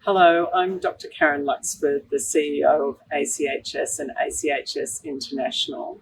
Hello, I'm Dr Karen Luxford, the CEO of ACHS and ACHS International.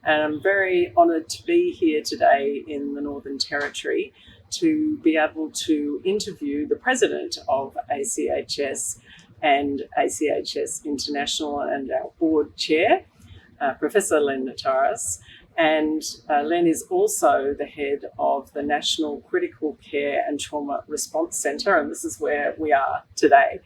And I'm very honoured to be here today in the Northern Territory to be able to interview the President of ACHS and ACHS International and our Board Chair, Professor Len Notaras. And Len is also the head of the National Critical Care and Trauma Response Centre, and this is where we are today.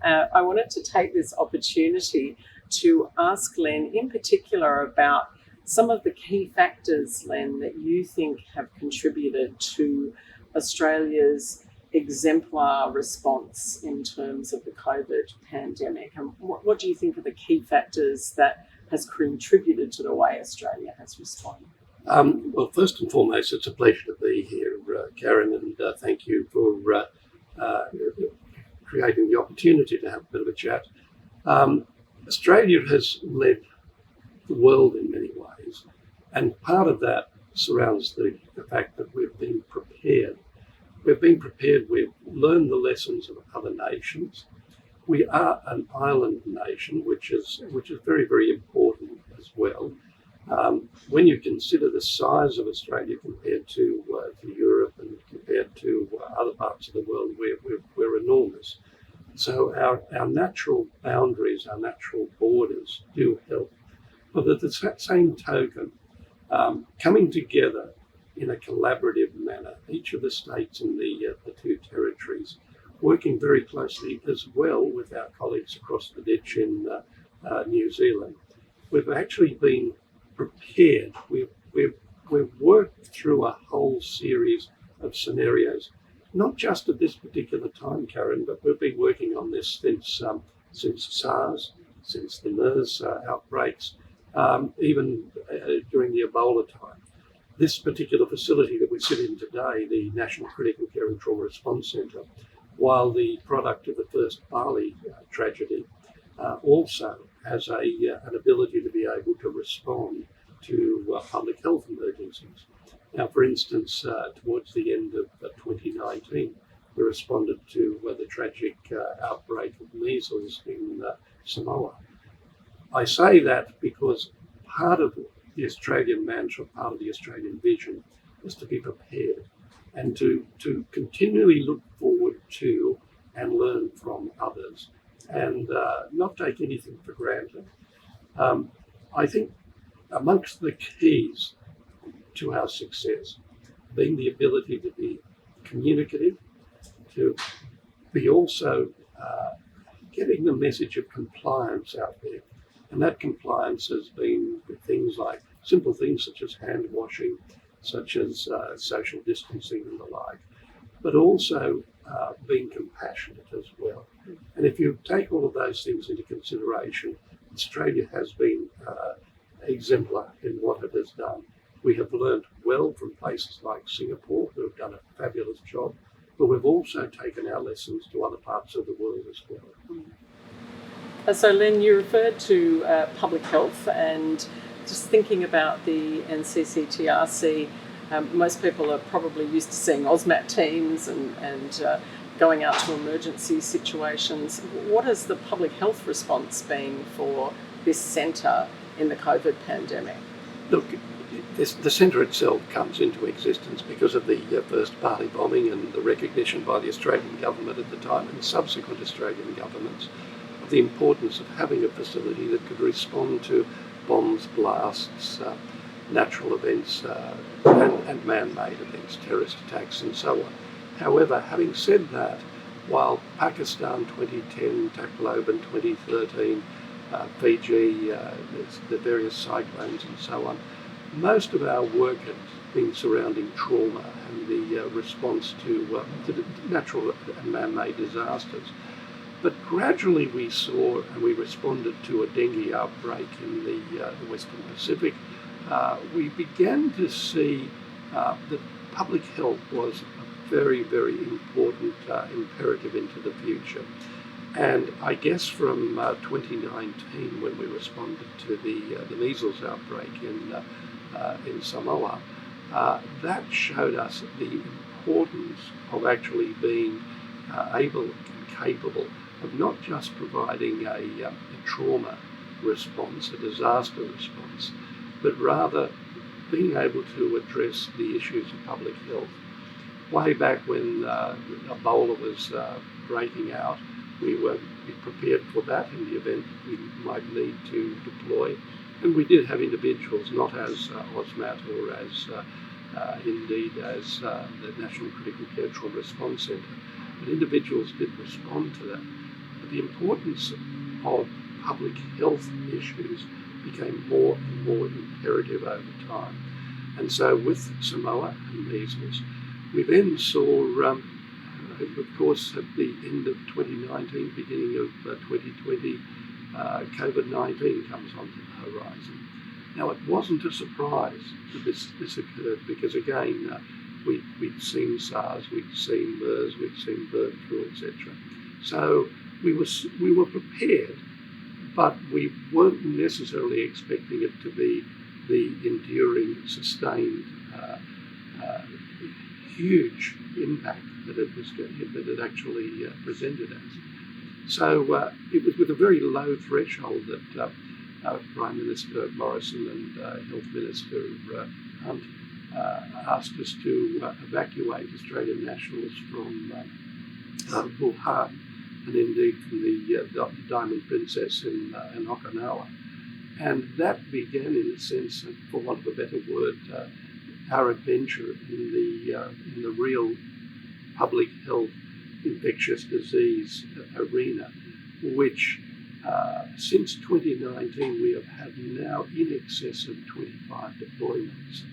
I wanted to take this opportunity to ask Len in particular about some of the key factors, Len, that you think have contributed to Australia's exemplar response in terms of the COVID pandemic. And what do you think are the key factors that has contributed to the way Australia has responded? Well, first and foremost, it's a pleasure to be here, Karen, and thank you for creating the opportunity to have a bit of a chat. Australia has led the world in many ways, and part of that surrounds the fact that we've been prepared. We've learned the lessons of other nations. We are an island nation, which is very, very important as well. When you consider the size of Australia compared to Europe and compared to other parts of the world, we're enormous. So our natural boundaries, our natural borders do help. But at the same token, coming together in a collaborative manner, each of the states and the two territories, working very closely as well with our colleagues across the ditch in New Zealand. We've actually been prepared. We've worked through a whole series of scenarios, not just at this particular time, Karen, but we've been working on this since SARS, since the MERS outbreaks, even during the Ebola time. This particular facility that we sit in today, the National Critical Care and Trauma Response Centre, while the product of the first Bali tragedy also has an ability to be able to respond to public health emergencies. Now, for instance, towards the end of 2019, we responded to the tragic outbreak of measles in Samoa. I say that because part of the Australian mantra, part of the Australian vision is to be prepared and to continually look forward to and learn from others and not take anything for granted. I think amongst the keys to our success being the ability to be communicative, to be also getting the message of compliance out there. And that compliance has been with things like simple things such as hand washing, such as social distancing and the like, but also being compassionate as well. And if you take all of those things into consideration, Australia has been exemplar in what it has done. We have learned well from places like Singapore, who have done a fabulous job, but we've also taken our lessons to other parts of the world as well. So Len, you referred to public health, and just thinking about the NCCTRC, most people are probably used to seeing AUSMAT teams and going out to emergency situations. What has the public health response been for this centre in the COVID pandemic? Look, the centre itself comes into existence because of the first Bali bombing and the recognition by the Australian government at the time and subsequent Australian governments of the importance of having a facility that could respond to bombs, blasts, natural events and man-made events, terrorist attacks and so on. However, having said that, while Pakistan 2010, Tacloban 2013, Fiji, the various cyclones and so on, most of our work has been surrounding trauma and the response to the natural and man-made disasters. But gradually we saw and we responded to a dengue outbreak in the Western Pacific. We began to see that public health was a very, very important imperative into the future. And I guess from 2019, when we responded to the measles outbreak in Samoa, that showed us the importance of actually being able and capable of not just providing a trauma response, a disaster response, but rather being able to address the issues of public health. Way back when Ebola was breaking out, we were prepared for that in the event we might need to deploy. And we did have individuals, not as OSMAT or as indeed as the National Critical Care Trauma Response Centre, but individuals did respond to that. But the importance of public health issues became more and more imperative over time. And so with Samoa and measles, we then saw, of course, at the end of 2019, beginning of 2020, COVID-19 comes onto the horizon. Now, it wasn't a surprise that this occurred because, again, we'd seen SARS, we'd seen MERS, we'd seen bird flu, etc. So we were prepared, but we weren't necessarily expecting it to be the enduring, sustained, huge impact that it actually presented as. So it was with a very low threshold that Prime Minister Morrison and Health Minister Hunt asked us to evacuate Australian nationals from Wuhan and indeed from the Diamond Princess in Okinawa. And that began, in a sense, for want of a better word, our adventure in the real public health infectious disease arena, which since 2019 we have had now in excess of 25 deployments.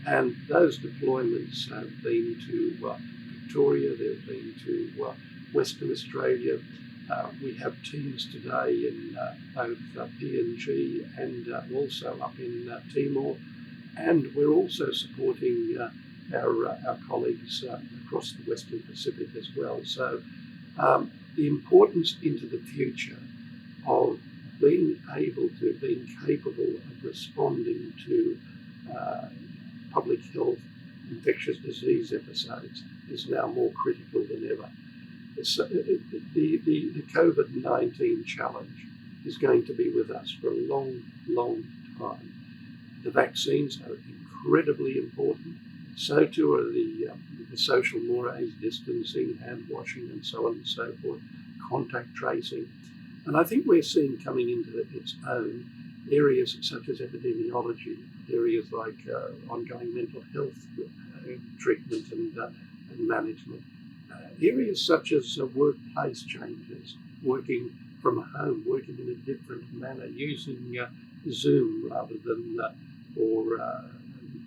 And those deployments have been to Victoria, they've been to Western Australia. We have teams today in both PNG and also up in Timor. And we're also supporting our colleagues across the Western Pacific as well. So the importance into the future of being capable of responding to public health infectious disease episodes is now more critical than ever. The COVID-19 challenge is going to be with us for a long, long time. The vaccines are incredibly important. So too are the social mores, distancing, hand washing, and so on and so forth, contact tracing. And I think we're seeing coming into its own areas such as epidemiology, areas like ongoing mental health treatment and management, areas such as workplace changes, working from home, working in a different manner, using Zoom rather than or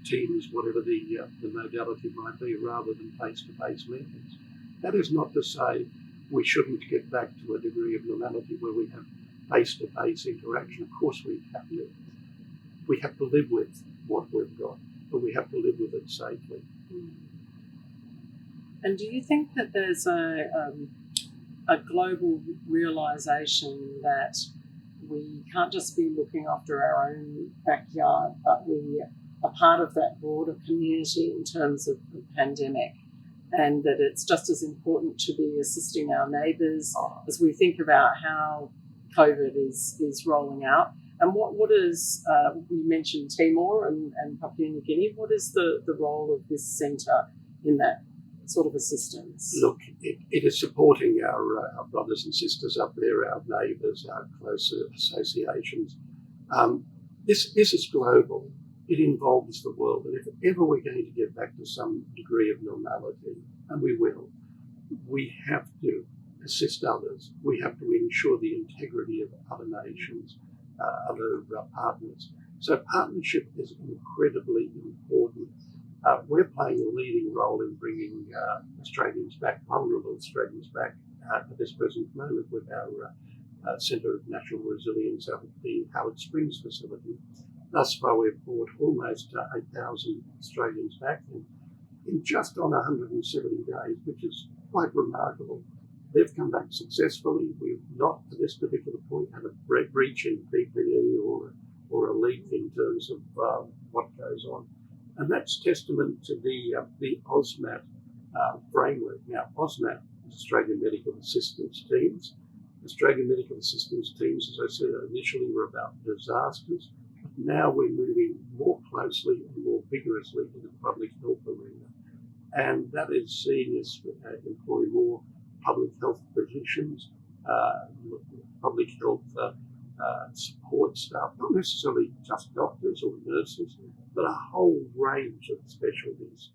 Teams, whatever the modality might be, rather than face-to-face meetings. That is not to say we shouldn't get back to a degree of normality where we have face-to-face interaction. Of course we have to. We have to live with what we've got, but we have to live with it safely. And do you think that there's a global realisation that we can't just be looking after our own backyard, but we are part of that broader community in terms of the pandemic, and that it's just as important to be assisting our neighbours as we think about how COVID is rolling out? And what is, you mentioned Timor and Papua New Guinea, what is the role of this centre in that sort of assistance? Look, it is supporting our brothers and sisters up there, our neighbours, our closer associations. This is global. It involves the world. And if ever we're going to get back to some degree of normality, and we will, we have to assist others. We have to ensure the integrity of other nations, other partners. So partnership is incredibly important. We're playing a leading role in bringing Australians back, vulnerable Australians back at this present moment with our Centre of National Resilience out at the Howard Springs facility. Thus far, we've brought almost 8,000 Australians back in just on 170 days, which is quite remarkable. They've come back successfully. We've not, to this particular point, had a breach in PPE or a leak in terms of what goes on. And that's testament to the OSMAT framework. Now, OSMAT Australian Medical Assistance Teams. Australian Medical Assistance Teams, as I said, initially were about disasters. Now we're moving more closely and more vigorously into the public health arena. And that is seeing us employ more public health positions, public health support staff, not necessarily just doctors or nurses, but a whole range of specialties